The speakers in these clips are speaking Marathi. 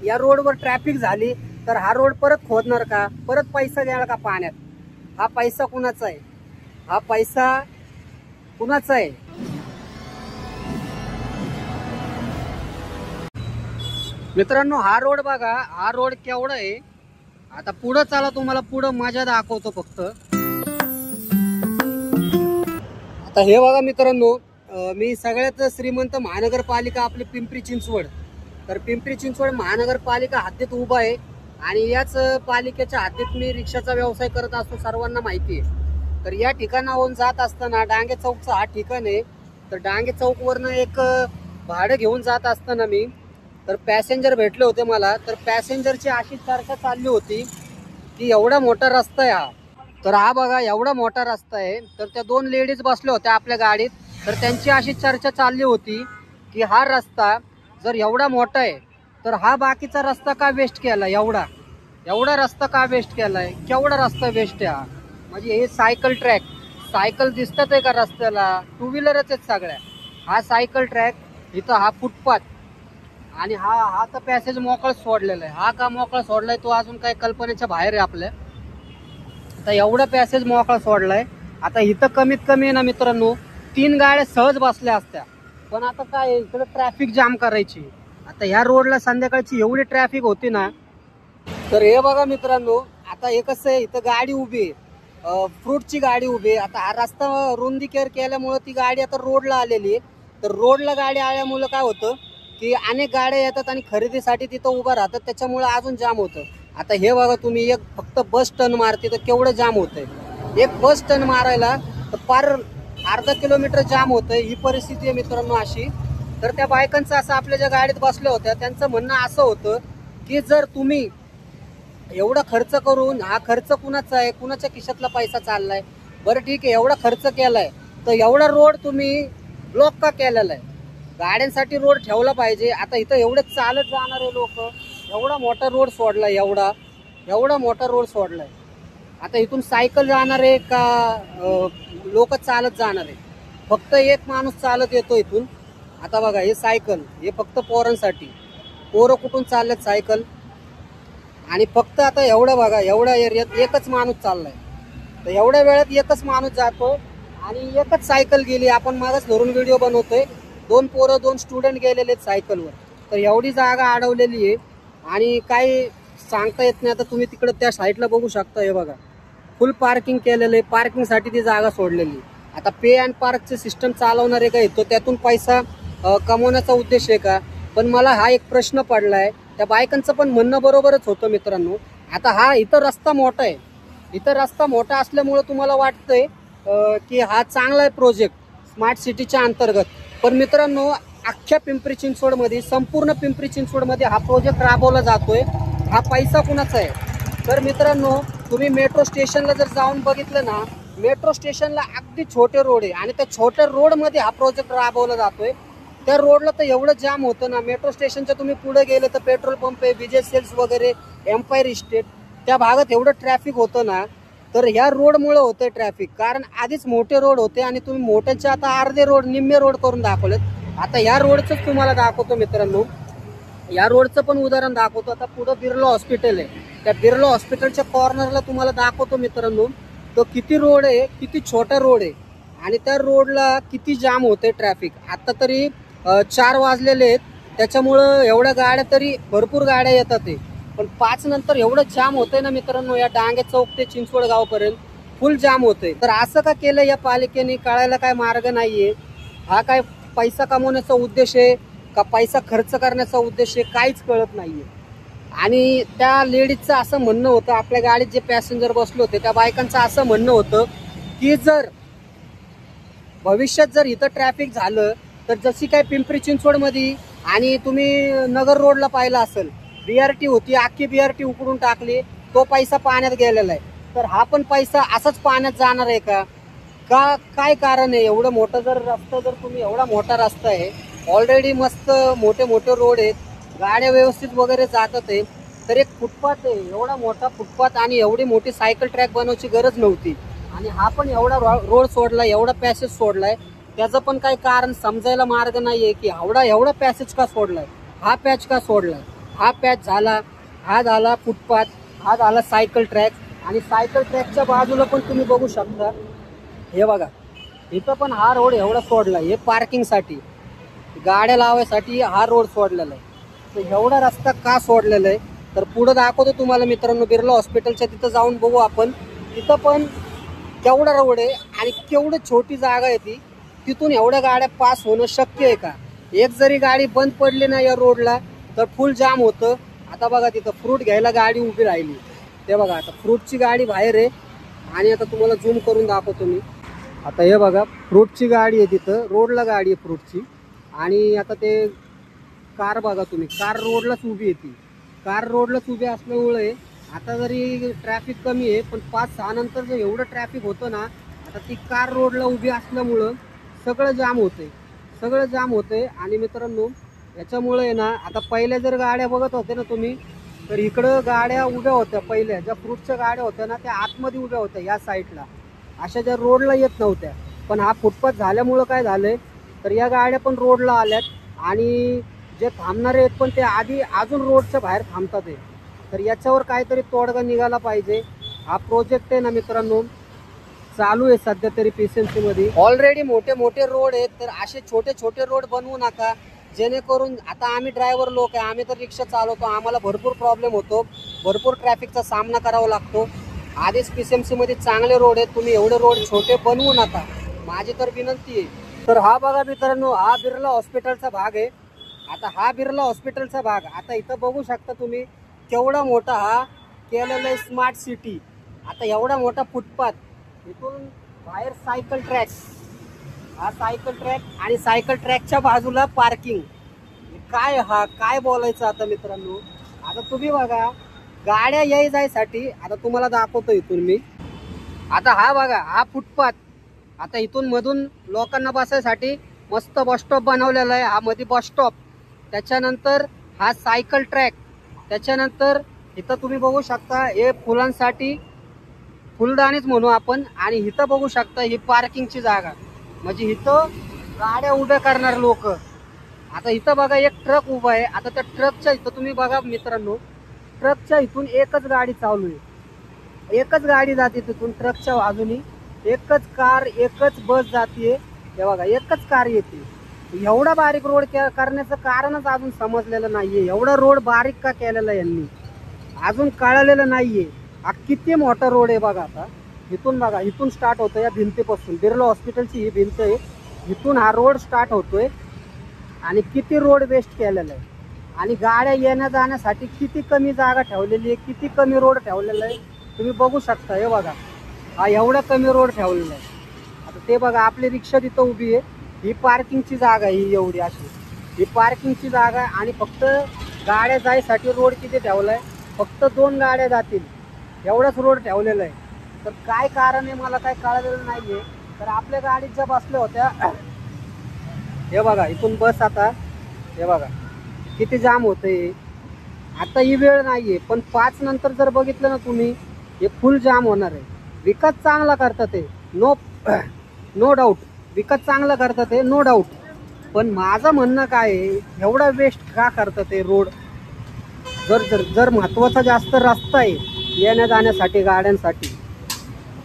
या रोडवर ट्रॅफिक झाली तर हा रोड परत खोदणार का, परत पैसा द्यायला का पाण्यात? हा पैसा कुणाचा आहे? हा पैसा कुणाचा आहे? मित्रांनो हा रोड बघा, हा रोड केवढा आहे. आता पुढे चला, तुम्हाला पुढे मजा दाखवतो फक्त. आता हे बघा मित्रांनो, मी सगळ्यात श्रीमंत महानगरपालिका आपली पिंपरी चिंचवड. तर पिंपरी चिंचवड महानगरपालिका हद्दीत उभा आहे आणि याच पालिकेच्या हद्दीत मी रिक्षाचा व्यवसाय करत असतो, सर्वांना माहिती आहे. तर या ठिकाणाहून जात असताना डांगे चौकचा हा ठिकाण आहे. तर डांगे चौकवरनं एक भाडं घेऊन जात असताना मी तर पॅसेंजर भेटले होते मला. तर पॅसेंजरची अशी चर्चा चालली होती की एवढा मोठा रस्ता आहे हा. तर हा बघा एवढा मोठा रस्ता आहे. तर त्या दोन लेडीज बसल्या होत्या आपल्या गाडीत. तर त्यांची अशी चर्चा चालली होती की हा रस्ता जर एवढा मोठा आहे तर हा बाकीचा रस्ता का वेस्ट केला? एवढा रस्ता का वेस्ट केलाय? केवढा रस्ता वेस्ट आहे हा? म्हणजे हे सायकल ट्रॅक, सायकल दिसतात आहे का रस्त्याला? टू व्हीलरच आहेत सगळ्या. हा सायकल ट्रॅक, इथं हा फुटपाथ आणि हा तर पॅसेज मोकळ सोडलेला आहे. हा का मोकळा सोडलाय तो अजून काही कल्पनेच्या बाहेर आहे आपल्या. आता एवढा पॅसेज मोकळा सोडलाय. आता इथं कमीत कमी ना मित्रांनो 3 गाड्या सहज बसल्या असत्या. पण आता काय इकडे ट्रॅफिक जाम करायची. आता ह्या रोडला संध्याकाळची एवढी ट्रॅफिक होती ना. तर हे बघा मित्रांनो, आता हे कसं आहे, इथं गाडी उभी आहे, फ्रूटची गाडी उभी आहे. आता हा रस्ता रुंदीकेर केल्यामुळे ती गाडी आता रोडला आलेली आहे. तर रोडला गाडी आल्यामुळे काय होतं की अनेक गाड्या येतात आणि खरेदीसाठी तिथं उभा राहतात, त्याच्यामुळे अजून जाम होतं. आता हे बघा तुम्ही, एक फक्त बस टर्न मारते तर केवढं जाम होतंय. एक बस टर्न मारायला तर पार अर्धा किलोमीटर जाम होतंय. ही परिस्थिती आहे मित्रांनो अशी. तर त्या बायकांचं असं, आपल्या ज्या गाडीत बसल्या होत्या त्यांचं म्हणणं असं होतं की जर तुम्ही एवढा खर्च करून, हा खर्च कुणाचा आहे, कुणाच्या खिशातला पैसा चाललाय? बरं ठीक आहे, एवढा खर्च केलाय तर एवढा रोड तुम्ही ब्लॉक का केलेला आहे? गाड्यांसाठी रोड ठेवला पाहिजे. आता इथं एवढे चालत जाणारे लोक, एवढा मोठा रोड सोडलाय, एवढा मोठा रोड सोडलाय. आता इथून सायकल जाणारे का लोक चालत जाणारे? फक्त एक माणूस चालत येतो इथून. आता बघा हे सायकल, हे फक्त पोरांसाठी. पोरं कुठून चाललेत सायकल? आणि फक्त आता एवढं बघा, एवढ्या एरियात एकच माणूस चाललाय. तर एवढ्या वेळात एकच माणूस जातो आणि एकच सायकल गेली. आपण मागच धरून व्हिडिओ बनवतोय, 2 पोरं 2 स्टुडंट गेलेले आहेत सायकलवर. तर एवढी जागा अडवलेली आहे आणि काही सांगता येत नाही. आता तुम्ही तिकडे त्या साईडला बघू शकता, हे बघा फुल पार्किंग केलेलं आहे. पार्किंगसाठी ती जागा सोडलेली. आता पे अँड पार्कचे सिस्टम चालवणार आहे का येतो, त्यातून पैसा कमवण्याचा उद्देश आहे का? पण मला हा एक प्रश्न पडलाय. त्या बायकांचं पण म्हणणं बरोबरच होतं मित्रांनो. आता हा इथं रस्ता मोठा आहे, इथं रस्ता मोठा असल्यामुळे तुम्हाला वाटतंय की हा चांगला आहे प्रोजेक्ट स्मार्ट सिटीच्या अंतर्गत. पण मित्रांनो अख्ख्या पिंपरी चिंचवडमध्ये, संपूर्ण पिंपरी चिंचवडमध्ये हा प्रोजेक्ट राबवला जातोय. हा पैसा कुणाचा आहे? तर मित्रांनो तुम्ही मेट्रो स्टेशनला जर जाऊन बघितलं ना, मेट्रो स्टेशनला अगदी छोटे रोड आहे आणि त्या छोट्या रोडमध्ये हा प्रोजेक्ट राबवला जातोय. त्या रोडला तर एवढं जाम होतं ना. मेट्रो स्टेशनच्या तुम्ही पुढे गेले तर पेट्रोल पंप आहे, विजय सेल्स वगैरे, एम्पायर इस्टेट, त्या भागात एवढं ट्रॅफिक होतं ना. तर ह्या रोडमुळे होतंय ट्रॅफिक, कारण आधीच मोठे रोड होते आणि तुम्ही मोठ्याचे आता अर्धे रोड, निम्मे रोड करून दाखवलेत. आता या रोडचंच तुम्हाला दाखवतो मित्रांनो, या रोडचं पण उदाहरण दाखवतो. आता पुढे बिर्ला हॉस्पिटल आहे, त्या बिर्ला हॉस्पिटलच्या कॉर्नरला तुम्हाला दाखवतो मित्रांनो. तो किती रोड आहे, किती छोटा रोड आहे आणि त्या रोडला किती जाम होते ट्रॅफिक. आता तरी 4 वाजलेले आहेत, त्याच्यामुळं एवढ्या गाड्या, तरी भरपूर गाड्या येतात आहे. पण 5 नंतर एवढं जाम होतंय ना मित्रांनो, या डांगे चौक ते चिंचवड गावपर्यंत फुल जाम होतंय. तर असं का केलं या पालिकेने, कळायला काय मार्ग नाहीये. हा काय पैसा कमवण्याचा उद्देश आहे का पैसा खर्च करण्याचा उद्देश आहे, काहीच कळत नाहीये. आणि त्या लेडीजचं असं म्हणणं होतं, आपल्या गाडीत जे पॅसेंजर बसले होते त्या बायकांचं असं म्हणणं होतं की जर भविष्यात जर इथं ट्रॅफिक झालं तर जशी काय पिंपरी चिंचवडमध्ये आणि तुम्ही नगर रोडला पाहिलं असेल, BRT होती, अख्खी BRT उकडून टाकली, तो पैसा पाण्यात गेलेला आहे. तर हा पण पैसा असाच पाण्यात जाणार आहे का? काय कारण आहे? एवढं मोठं जर रस्ता, जर तुम्ही एवढा मोठा रस्ता आहे, ऑलरेडी मस्त मोठे मोठे रोड आहेत, गाड्या व्यवस्थित वगैरे जातात आहे, तर एक फुटपाथ आहे, एवढा मोठा फुटपाथ आणि एवढी मोठी सायकल ट्रॅक बनवायची गरज नव्हती. आणि हा पण एवढा रोड सोडलाय, एवढा पॅसेज सोडलाय, त्याचं पण काही कारण समजायला मार्ग नाहीये की एवढा पॅसेज का सोडलाय, हा पॅच का सोडलाय. हा पॅच झाला, हा झाला फुटपाथ, हा झाला सायकल ट्रॅक आणि सायकल ट्रॅकच्या बाजूला पण तुम्ही बघू शकता हे बघा इथं पण हा रोड एवढा सोडला, हे पार्किंगसाठी गाड्या लावायसाठी हा रोड सोडलेला आहे. तर एवढा रस्ता का सोडलेला आहे तर पुढे दाखवतो तुम्हाला मित्रांनो. बिर्ला हॉस्पिटलच्या तिथं जाऊन बघू आपण. तिथं पण केवढा रोड आहे आणि केवढी छोटी जागा आहे ती, तिथून एवढ्या गाड्या पास होणं शक्य आहे का? एक जरी गाडी बंद पडली ना या रोडला तर फुल जाम होतं. आता बघा तिथं फ्रूट घ्यायला गाडी उभी राहिली, ते बघा आता फ्रूटची गाडी बाहेर आहे आणि आता तुम्हाला झूम करून दाखवतो मी. आता हे बघा फ्रूटची गाडी आहे तिथं, रोडला गाडी आहे फ्रूटची. आणि आता ते कार बघा तुम्ही, कार रोडलाच उभी आहे ती. कार रोडलाच उभी असल्यामुळे आता जरी ट्रॅफिक कमी आहे पण 5-6 नंतर जर एवढं ट्रॅफिक होतं ना, आता ती कार रोडला उभी असल्यामुळं सगळं जाम होतंय, सगळं जाम होतंय. आणि मित्रांनो याच्यामुळे आहे ना, आता पहिल्या जर गाड्या बघत होते ना तुम्ही तर इकडं गाड्या उभ्या होत्या, पहिल्या ज्या फ्रूटच्या गाड्या होत्या ना त्या आतमध्ये उभ्या होत्या या साईडला, अशा ज्या रोडला येत नव्हत्या. पण हा फुटपाथ झाल्यामुळं काय झालंय तर या गाड्या पण रोडला आल्यात आणि जे थांबणारे आहेत पण ते आधी अजून रोडच्या बाहेर थांबतात आहे. तर याच्यावर काहीतरी तोडगा निघाला पाहिजे. हा प्रोजेक्ट आहे ना मित्रांनो चालू आहे सध्या तरी PCMC मध्ये. ऑलरेडी मोठे मोठे रोड आहेत, तर असे छोटे छोटे रोड बनवू नका जेणेकरून, आता आम्ही ड्रायव्हर लोक आहे, आम्ही तर रिक्षा चालवतो, आम्हाला भरपूर प्रॉब्लेम होतो, भरपूर ट्रॅफिकचा सामना करावा लागतो. आधीच PCMC मध्ये चांगले रोड आहेत, तुम्ही एवढे रोड छोटे बनवू नका, माझी तर विनंती आहे. तर हा बघा मित्रांनो हा बिर्ला हॉस्पिटलचा भाग आहे. आता हा बिर्ला हॉस्पिटलचा भाग, आता इथं बघू शकता तुम्ही केवढा मोठा हा केलेला आहे स्मार्ट सिटी. आता एवढा मोठा फुटपाथ, इथून बाहेर सायकल ट्रॅक, हा सायकल ट्रॅक आणि सायकल ट्रॅकच्या बाजूला पार्किंग. काय हा काय बोलायचं आता मित्रांनो. आता तुम्ही बघा गाड्या याय जायसाठी, आता तुम्हाला दाखवतो इथून मी. आता हा बघा हा फुटपाथ, आता इथून मधून लोकांना बसायसाठी मस्त बस स्टॉप बनवलेला आहे, हा मध्ये बस स्टॉप. त्याच्यानंतर हा सायकल ट्रॅक, त्याच्यानंतर इथं तुम्ही बघू शकता हे फुलांसाठी फुलदाणीच म्हणू आपण. आणि इथं बघू शकता ही पार्किंगची जागा, म्हणजे इथं गाड्या उभ्या करणार लोक. आता इथं बघा एक ट्रक उभा आहे, आता त्या ट्रकच्या इथं तुम्ही बघा मित्रांनो, ट्रकच्या इथून एकच गाडी चालू आहे, एकच गाडी जाते तिथून ट्रकच्या बाजूनी, एकच कार एकच बस जाते. हे बघा एकच कार येते. एवढा बारीक रोड करण्याचं कारणच अजून समजलेलं नाहीये. एवढा रोड बारीक का केलेला यांनी अजून कळलेलं नाहीये. हा किती मोठा रोड आहे बघा. आता इथून बघा, इथून स्टार्ट होतं या भिंतीपासून, बिर्ला हॉस्पिटलची ही भिंत आहे, इथून हा रोड स्टार्ट होतोय. आणि किती रोड वेस्ट केलेला आहे आणि गाड्या येण्या जाण्यासाठी किती कमी जागा ठेवलेली आहे, किती कमी रोड ठेवलेला आहे तुम्ही बघू शकता. हे बघा हा एवढा कमी रोड ठेवलेला आहे. आता ते बघा आपली रिक्षा तिथं उभी आहे, ही पार्किंगची जागा, ही एवढी अशी ही पार्किंगची जागा. आणि फक्त गाड्या जायसाठी रोड किती ठेवलाय, फक्त 2 गाड्या जातील एवढाच रोड ठेवलेला आहे. तर काय कारण आहे मला काय कळलेलं नाहीये. तर आपल्या गाडीत ज्या बसल्या होत्या, हे बघा इथून बस, आता हे बघा किती जाम होतंय. आता ही वेळ नाहीये पण 5 नंतर जर बघितलं ना तुम्ही, हे फुल जाम होणार आहे. विकास चांगला करतात ते, नो डाऊट, विकास चांगला करतात ते नो डाऊट. पण माझं म्हणणं काय आहे, एवढा वेस्ट का करतात ते रोड. जर महत्वाचा जास्त रस्ता आहे येण्या जाण्यासाठी गाड्यांसाठी,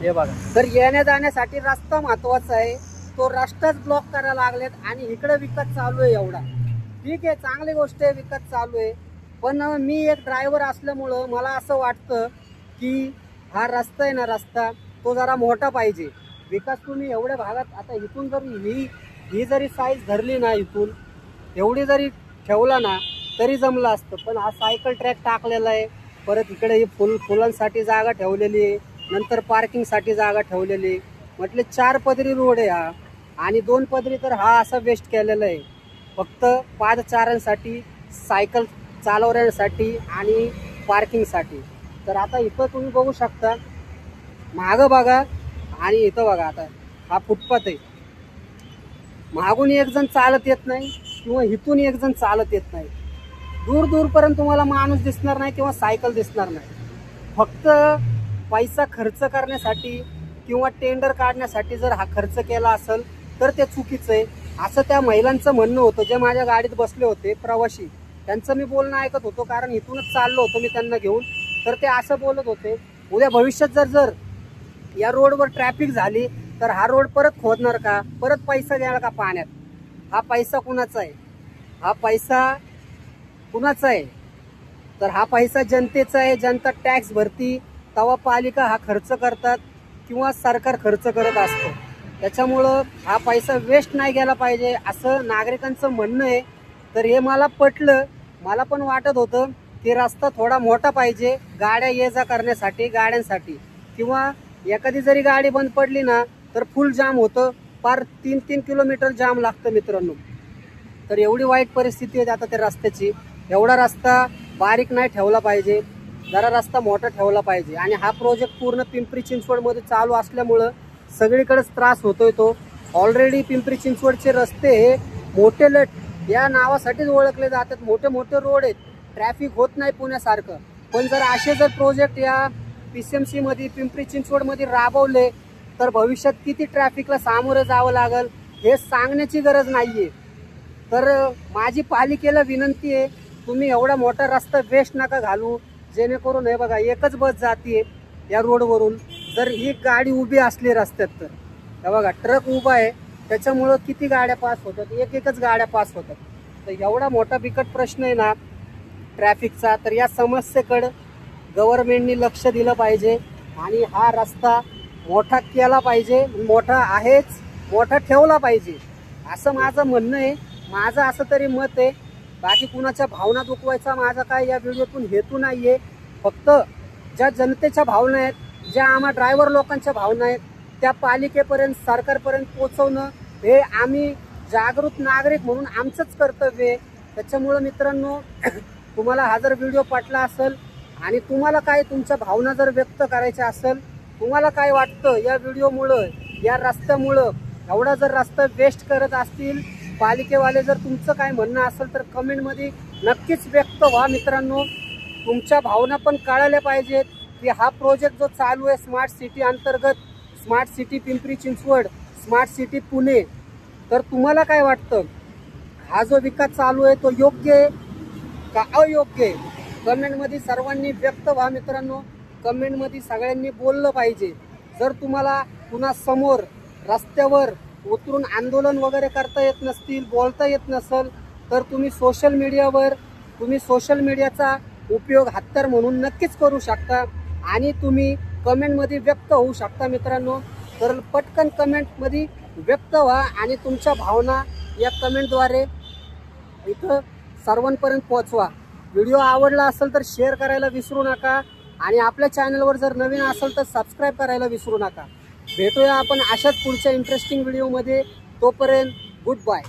हे बघा तर येण्या जाण्यासाठी रस्ता महत्वाचा आहे, तो रस्ताच ब्लॉक करायला लागलेत. आणि इकडे विकास चालू आहे एवढा, ठीक आहे चांगली गोष्ट आहे विकास चालू आहे. पण मी एक ड्रायव्हर असल्यामुळं मला असं वाटतं की हा रस्ता आहे ना, रस्ता तो जरा मोठा पाहिजे. विकास तुम्ही एवढ्या भागात, आता इथून जरी ही जरी साईज धरली ना, इथून एवढी जरी ठेवला ना तरी जमलं असतं. पण हा सायकल ट्रॅक टाकलेला आहे, परत इकडे ही फुलांसाठी जागा ठेवलेली आहे, नंतर पार्किंगसाठी जागा ठेवलेली आहे. म्हटले 4 पदरी रोड आहे हा, आणि 2 पदरी तर हा असा वेस्ट केलेला आहे फक्त पादचाऱ्यांसाठी, सायकल चालवण्यासाठी आणि पार्किंगसाठी. तर आता इथं तुम्ही बघू शकता, मागं बघा आणि इथं बघा. आता हा फुटपाथ आहे, मागून एक जण चालत येत नाही किंवा इथून एक जण चालत येत नाही. दूरपर्यंत तुम्हाला माणूस दिसणार नाही किंवा सायकल दिसणार नाही. फक्त पैसा खर्च करण्यासाठी किंवा टेंडर काढण्यासाठी जर हा खर्च केला असेल तर ते चुकीचं आहे, असं त्या महिलांचं म्हणणं होतं जे माझ्या गाडीत बसले होते प्रवासी. त्यांचं मी बोलणं ऐकत होतो, कारण इथूनच चाललो होतो मी त्यांना घेऊन. तर ते असं बोलत होते, उद्या भविष्यात जर या रोडवर ट्रॅफिक झाली तर हा रोड परत खोदणार का, परत पैसा द्यायला का पाण्यात? हा पैसा कुणाचा आहे? हा पैसा कुणाचा आहे? तर हा पैसा जनतेचा आहे. जनता टॅक्स भरती, तेव्हा पालिका हा खर्च करतात किंवा सरकार खर्च करत असतं. त्याच्यामुळं हा पैसा वेस्ट नाही गेला पाहिजे असं नागरिकांचं म्हणणं आहे. तर हे मला पटलं. मला पण वाटत होतं की रस्ता थोडा मोठा पाहिजे गाड्या ये जा करण्यासाठी, गाड्यांसाठी. किंवा एखादी जरी गाडी बंद पडली ना तर फुल जाम होतं, पार 3-3 किलोमीटर जाम लागतं मित्रांनो. तर एवढी वाईट परिस्थिती आहे आता त्या रस्त्याची. एवढा रस्ता बारीक नाही ठेवला पाहिजे, जरा रस्ता मोठा ठेवला पाहिजे. आणि हा प्रोजेक्ट पूर्ण पिंपरी चिंचवडमध्ये चालू असल्यामुळं सगळीकडेच त्रास होतोय. तो ऑलरेडी पिंपरी चिंचवडचे रस्ते हे मोठे लट या नावासाठीच ओळखले जातात. मोठे मोठे रोड आहेत, ट्रॅफिक होत नाही पुण्यासारखं. पण जर असे जर प्रोजेक्ट या PCMC मध्ये, पिंपरी चिंचवडमध्ये राबवले तर भविष्यात किती ट्रॅफिकला सामोरं जावं लागेल हे सांगण्याची गरज नाहीये. तर माझी पालिकेला विनंती आहे, तुम्ही एवढा मोठा रस्ता वेस्ट नका घालू, जेणेकरून हे बघा एकच बस जाते या रोडवरून. जर ही गाडी उभी असली रस्त्यात तर हे बघा ट्रक उभा आहे, त्याच्यामुळं किती गाड्या पास होतात, एकच गाड्या पास होतात. तर एवढा मोठा बिकट प्रश्न आहे ना ट्रॅफिकचा. तर या समस्येकडे गव्हर्नमेंटनी लक्ष दिलं पाहिजे आणि हा रस्ता मोठा केला पाहिजे. मोठा आहेच, मोठा ठेवला पाहिजे असं माझं म्हणणं आहे. माझं असं तरी मत आहे. बाकी कुणाच्या भावना दुखवायचा माझा काय या व्हिडिओतून हेतू नाहीये. फक्त ज्या जनतेच्या भावना आहेत, ज्या आम्हा ड्रायव्हर लोकांच्या भावना आहेत, त्या पालिकेपर्यंत, सरकारपर्यंत पोहोचवणं हे आम्ही जागृत नागरिक म्हणून आमचंच कर्तव्य आहे. त्याच्यामुळं मित्रांनो, तुम्हाला हा जर व्हिडिओ पटला असेल आणि तुम्हाला काय तुमच्या भावना जर व्यक्त करायच्या असेल, तुम्हाला काय वाटतं या व्हिडिओमुळं, या रस्त्यामुळं एवढा जर रस्ता वेस्ट करत असतील पालिकेवाले, जर तुमचं काय म्हणणं असेल तर कमेंटमध्ये नक्कीच व्यक्त व्हा मित्रांनो. तुमच्या भावना पण कळायला पाहिजेत की हा प्रोजेक्ट जो चालू आहे स्मार्ट सिटी अंतर्गत, smart city Pimpri Chinchwad, smart city Pune, तर तुम्हाला काय वाटतं? हा जो विकास चालू आहे तो योग्य आहे का अयोग्य आहे? कमेंटमध्ये सर्वांनी व्यक्त व्हा मित्रांनो. कमेंटमध्ये सगळ्यांनी बोललं पाहिजे. जर तुम्हाला पुन्हा समोर रस्त्यावर उतरून आंदोलन वगैरे करता येत नसतील, बोलता येत नसेल, तर तुम्ही सोशल मीडियाचा उपयोग हत्यार म्हणून नक्कीच करू शकता आणि तुम्ही कमेंटमध्ये व्यक्त होऊ शकता मित्रांनो. तर पटकन कमेंटमध्ये व्यक्त व्हा आणि तुमच्या भावना या कमेंटद्वारे इथं सर्वांपर्यंत पोहोचवा. व्हिडिओ आवडला असेल तर शेअर करायला विसरू नका आणि आपल्या चॅनलवर जर नवीन असेल तर सबस्क्राईब करायला विसरू नका. भेटूया आपण अशाच पुढच्या इंटरेस्टिंग व्हिडिओमध्ये. तोपर्यंत गुड बाय.